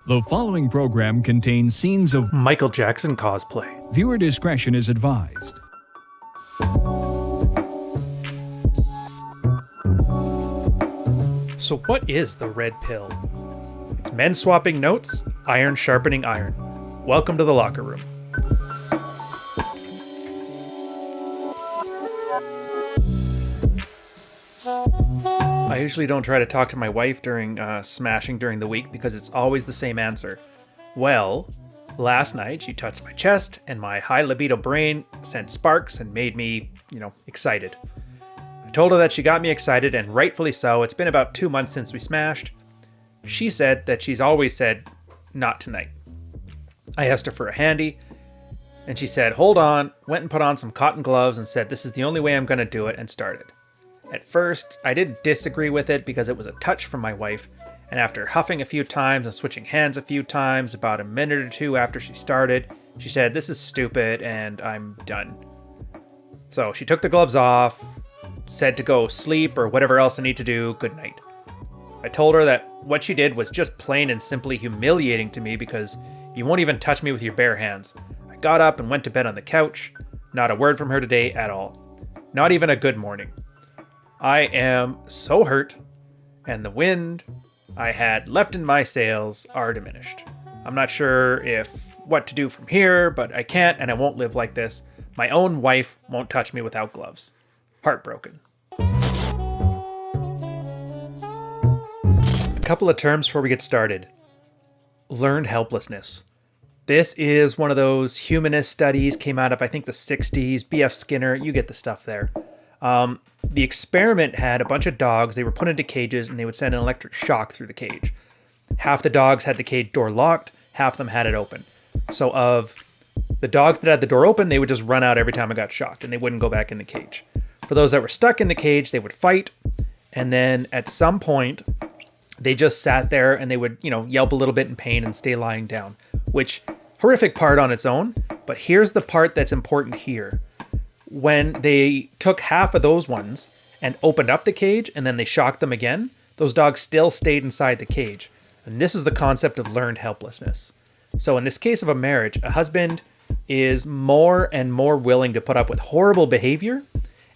The following program contains scenes of Michael Jackson cosplay. Viewer discretion is advised. So what is the red pill? It's men swapping notes, iron sharpening iron. Welcome to the locker room. I usually don't try to talk to my wife during smashing during the week because it's always the same answer. Well, last night she touched my chest and my high libido brain sent sparks and made me, excited. I told her that she got me excited, and rightfully so. It's been about 2 months since we smashed. She said that she's always said, not tonight. I asked her for a handy, and she said, hold on, went and put on some cotton gloves and said, this is the only way I'm going to do it, and started. At first, I didn't disagree with it because it was a touch from my wife, and after huffing a few times and switching hands a few times, about a minute or two after she started, she said, this is stupid and I'm done. So she took the gloves off, said to go sleep or whatever else I need to do, good night. I told her that what she did was just plain and simply humiliating to me because you won't even touch me with your bare hands. I got up and went to bed on the couch. Not a word from her today at all. Not even a good morning. I am so hurt, and the wind I had left in my sails are diminished. I'm not sure what to do from here, but I can't and I won't live like this. My own wife won't touch me without gloves. Heartbroken. A couple of terms before we get started. Learned helplessness. This is one of those humanist studies, came out of, I think, the 60s. B.F. Skinner, you get the stuff there. The experiment had a bunch of dogs. They were put into cages and they would send an electric shock through the cage. Half the dogs had the cage door locked, half of them had it open. So of the dogs that had the door open, they would just run out every time it got shocked and they wouldn't go back in the cage. For those that were stuck in the cage, they would fight. And then at some point, they just sat there and they would, yelp a little bit in pain and stay lying down, which horrific part on its own. But here's the part that's important here. When they took half of those ones and opened up the cage and then they shocked them again, those dogs still stayed inside the cage. And this is the concept of learned helplessness. So in this case of a marriage, a husband is more and more willing to put up with horrible behavior.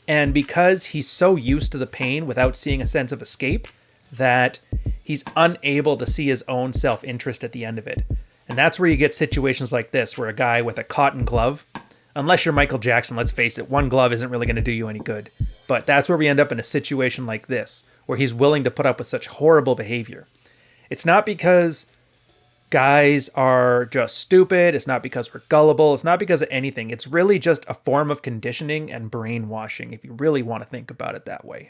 And because he's so used to the pain without seeing a sense of escape, that he's unable to see his own self-interest at the end of it. And that's where you get situations like this, where a guy with a cotton glove, unless you're Michael Jackson, let's face it, one glove isn't really going to do you any good. But that's where we end up in a situation like this, where he's willing to put up with such horrible behavior. It's not because guys are just stupid. It's not because we're gullible. It's not because of anything. It's really just a form of conditioning and brainwashing, if you really want to think about it that way.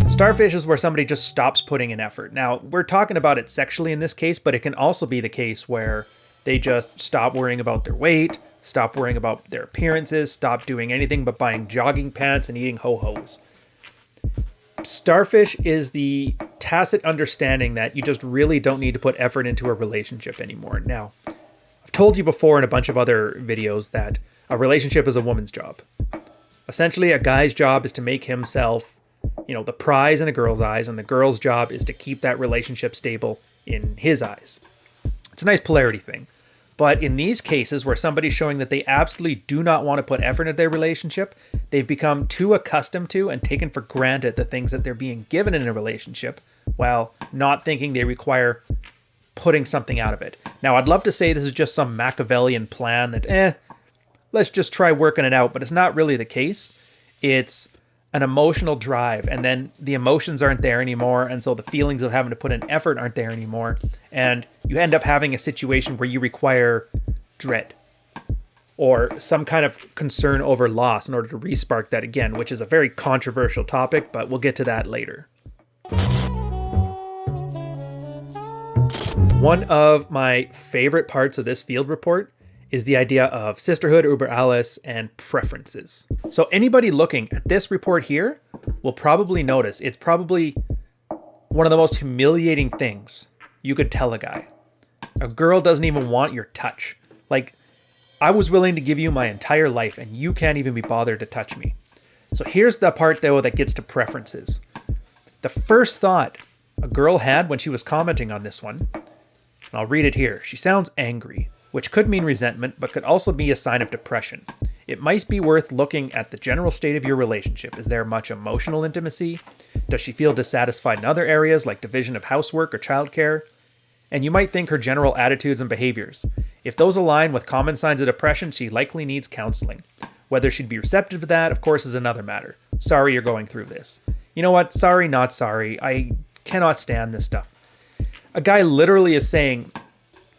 Starfish is where somebody just stops putting in effort. Now, we're talking about it sexually in this case, but it can also be the case where they just stop worrying about their weight, stop worrying about their appearances, stop doing anything but buying jogging pants and eating ho-hos. Starfish is the tacit understanding that you just really don't need to put effort into a relationship anymore. Now, I've told you before in a bunch of other videos that a relationship is a woman's job. Essentially, a guy's job is to make himself the prize in a girl's eyes, and the girl's job is to keep that relationship stable in his eyes. It's a nice polarity thing. But in these cases where somebody's showing that they absolutely do not want to put effort into their relationship, they've become too accustomed to and taken for granted the things that they're being given in a relationship, while not thinking they require putting something out of it. Now, I'd love to say this is just some Machiavellian plan that, let's just try working it out, but it's not really the case. It's an emotional drive, and then the emotions aren't there anymore, and so the feelings of having to put in effort aren't there anymore, and you end up having a situation where you require dread or some kind of concern over loss in order to re-spark that again, which is a very controversial topic, but we'll get to that later. One of my favorite parts of this field report is the idea of sisterhood, über alles, and preferences. So anybody looking at this report here will probably notice it's probably one of the most humiliating things you could tell a guy. A girl doesn't even want your touch. Like, I was willing to give you my entire life and you can't even be bothered to touch me. So here's the part though that gets to preferences. The first thought a girl had when she was commenting on this one. And I'll read it here. She sounds angry, which could mean resentment, but could also be a sign of depression. It might be worth looking at the general state of your relationship. Is there much emotional intimacy? Does she feel dissatisfied in other areas like division of housework or childcare? And you might think her general attitudes and behaviors. If those align with common signs of depression, she likely needs counseling. Whether she'd be receptive to that, of course, is another matter. Sorry you're going through this. You know what? Sorry, not sorry. I cannot stand this stuff. A guy literally is saying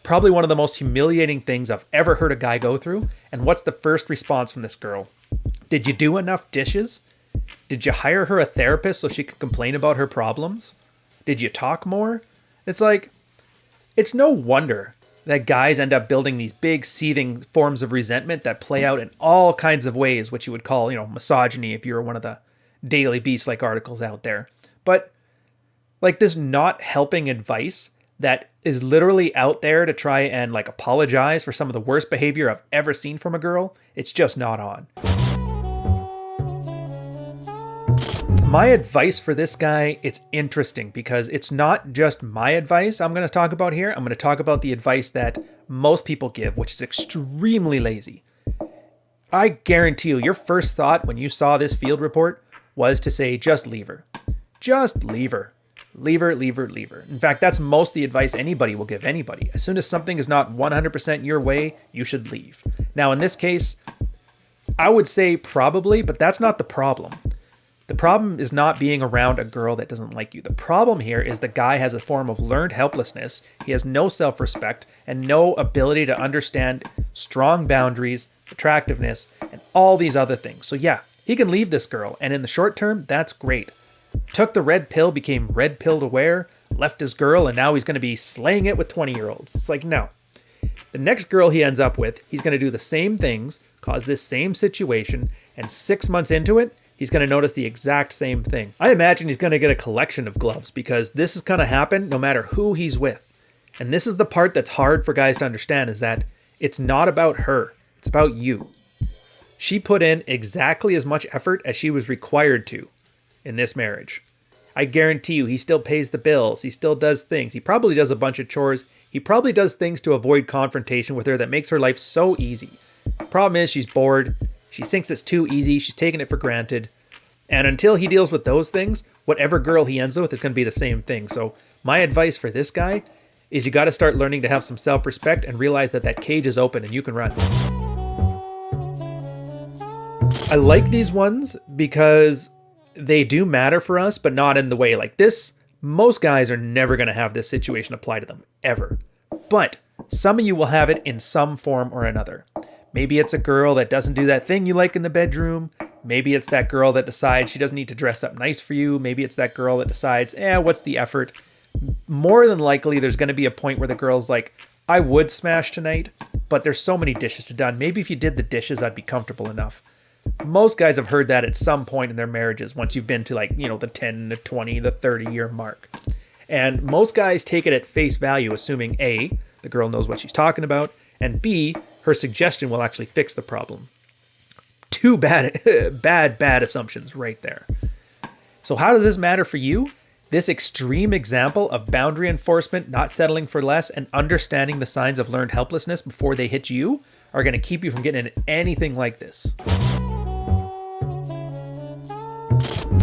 probably one of the most humiliating things I've ever heard a guy go through. And what's the first response from this girl? Did you do enough dishes? Did you hire her a therapist so she could complain about her problems? Did you talk more? It's like, it's no wonder that guys end up building these big seething forms of resentment that play out in all kinds of ways, which you would call, misogyny if you were one of the Daily Beast-like articles out there. But like this not helping advice that is literally out there to try and like apologize for some of the worst behavior I've ever seen from a girl, it's just not on. My advice for this guy, it's interesting because it's not just my advice I'm going to talk about here. I'm going to talk about the advice that most people give, which is extremely lazy. I guarantee you, your first thought when you saw this field report was to say, just leave her. Just leave her. Leave her, leave her, leave her. In fact, that's most of the advice anybody will give anybody. As soon as something is not 100% your way, you should leave. Now, in this case, I would say probably, but that's not the problem. The problem is not being around a girl that doesn't like you. The problem here is the guy has a form of learned helplessness. He has no self-respect and no ability to understand strong boundaries, attractiveness, and all these other things. So yeah, he can leave this girl, and in the short term, that's great. Took the red pill, became red pilled aware, left his girl, and now he's going to be slaying it with 20-year-olds. It's like, no. The next girl he ends up with, he's going to do the same things, cause this same situation, and 6 months into it, he's going to notice the exact same thing. I imagine he's going to get a collection of gloves because this is going to happen no matter who he's with. And this is the part that's hard for guys to understand, is that it's not about her. It's about you. She put in exactly as much effort as she was required to in this marriage. I guarantee you he still pays the bills. He still does things. He probably does a bunch of chores. He probably does things to avoid confrontation with her that makes her life so easy. Problem is she's bored. She thinks it's too easy. She's taking it for granted. And until he deals with those things, whatever girl he ends up with is going to be the same thing. So my advice for this guy is you got to start learning to have some self-respect and realize that that cage is open and you can run. I like these ones because they do matter for us, but not in the way like this. Most guys are never going to have this situation apply to them, ever. But some of you will have it in some form or another. Maybe it's a girl that doesn't do that thing you like in the bedroom. Maybe it's that girl that decides she doesn't need to dress up nice for you. Maybe it's that girl that decides, what's the effort? More than likely, there's going to be a point where the girl's like, I would smash tonight, but there's so many dishes to done. Maybe if you did the dishes, I'd be comfortable enough. Most guys have heard that at some point in their marriages once you've been to the 10, the 20, the 30-year mark. And most guys take it at face value, assuming A, the girl knows what she's talking about, and B, her suggestion will actually fix the problem. Two bad assumptions right there. So how does this matter for you? This extreme example of boundary enforcement, not settling for less, and understanding the signs of learned helplessness before they hit you are going to keep you from getting into anything like this.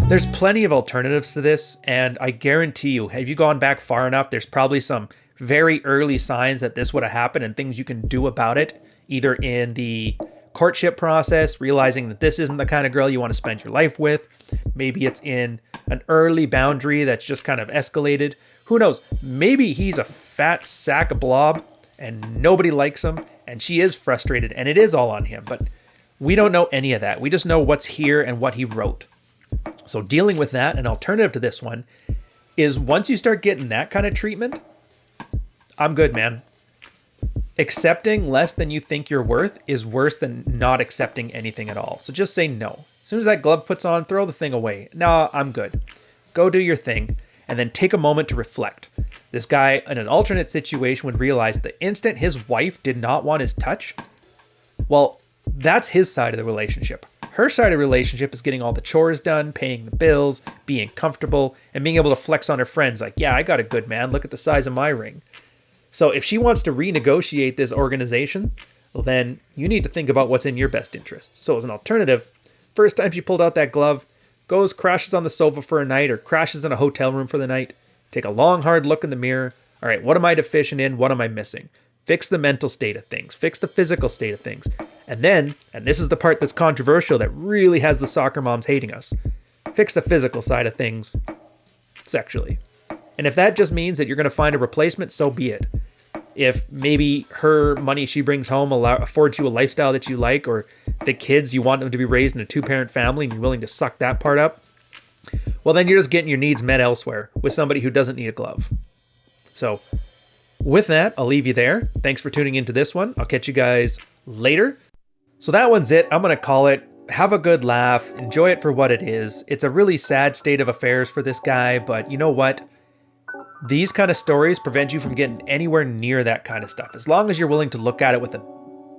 There's plenty of alternatives to this, and I guarantee you, have you gone back far enough, there's probably some very early signs that this would have happened and things you can do about it, either in the courtship process, realizing that this isn't the kind of girl you want to spend your life with. Maybe it's in an early boundary that's just kind of escalated. Who knows? Maybe he's a fat sack of blob and nobody likes him and she is frustrated and it is all on him. But we don't know any of that. We just know what's here and what he wrote. So dealing with that, an alternative to this one, is once you start getting that kind of treatment, I'm good, man. Accepting less than you think you're worth is worse than not accepting anything at all. So just say no. As soon as that glove puts on, throw the thing away. No, I'm good. Go do your thing and then take a moment to reflect. This guy in an alternate situation would realize the instant his wife did not want his touch, well, that's his side of the relationship. Her side of the relationship is getting all the chores done, paying the bills, being comfortable, and being able to flex on her friends like, yeah, I got a good man, look at the size of my ring. So if she wants to renegotiate this organization, well then you need to think about what's in your best interest. So as an alternative, first time she pulled out that glove, goes, crashes on the sofa for a night or crashes in a hotel room for the night, take a long, hard look in the mirror. All right, what am I deficient in? What am I missing? Fix the mental state of things. Fix the physical state of things. And then, and this is the part that's controversial that really has the soccer moms hating us, fix the physical side of things sexually. And if that just means that you're going to find a replacement, so be it. If maybe her money she brings home affords you a lifestyle that you like, or the kids, you want them to be raised in a 2-parent family and you're willing to suck that part up, well, then you're just getting your needs met elsewhere with somebody who doesn't need a glove. So with that, I'll leave you there. Thanks for tuning into this one. I'll catch you guys later. So that one's it. I'm going to call it. Have a good laugh. Enjoy it for what it is. It's a really sad state of affairs for this guy, but you know what? These kind of stories prevent you from getting anywhere near that kind of stuff, as long as you're willing to look at it with a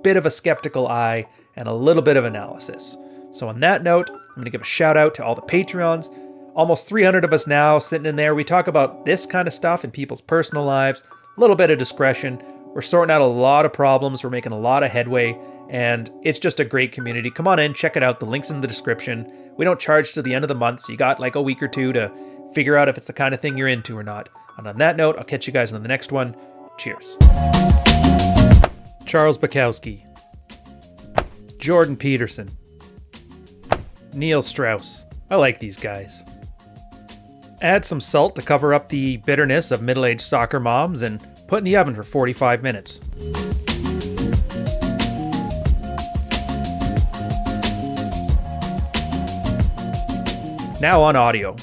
bit of a skeptical eye and a little bit of analysis. So on that note, I'm going to give a shout out to all the Patreons. Almost 300 of us now sitting in there. We talk about this kind of stuff in people's personal lives, a little bit of discretion. We're sorting out a lot of problems. We're making a lot of headway, and it's just a great community. Come on in, check it out. The link's in the description. We don't charge to the end of the month, so you got like a week or two to figure out if it's the kind of thing you're into or not. And on that note, I'll catch you guys on the next one. Cheers. Charles Bukowski, Jordan Peterson, Neil Strauss. I like these guys. Add some salt to cover up the bitterness of middle-aged soccer moms and put in the oven for 45 minutes. Now on audio.